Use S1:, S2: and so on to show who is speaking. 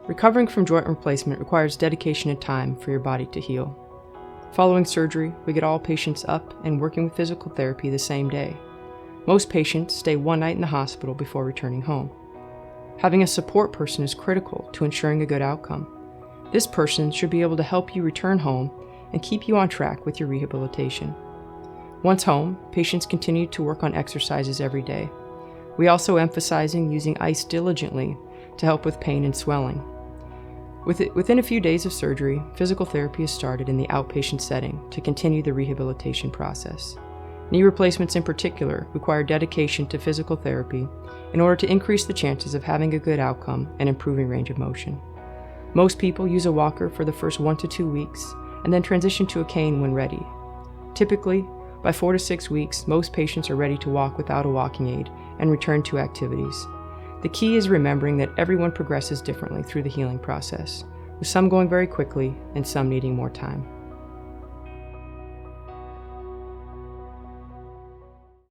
S1: Recovering from joint replacement requires dedication and time for your body to heal. Following surgery, we get all patients up and working with physical therapy the same day. Most patients stay one night in the hospital before returning home. Having a support person is critical to ensuring a good outcome. This person should be able to help you return home and keep you on track with your rehabilitation. Once home, patients continue to work on exercises every day. We also emphasizing using ice diligently to help with pain and swelling. Within a few days of surgery, physical therapy is started in the outpatient setting to continue the rehabilitation process. Knee replacements in particular require dedication to physical therapy in order to increase the chances of having a good outcome and improving range of motion. Most people use a walker for the first 1 to 2 weeks and then transition to a cane when ready. Typically, by 4 to 6 weeks, most patients are ready to walk without a walking aid and return to activities. The key is remembering that everyone progresses differently through the healing process, with some going very quickly and some needing more time.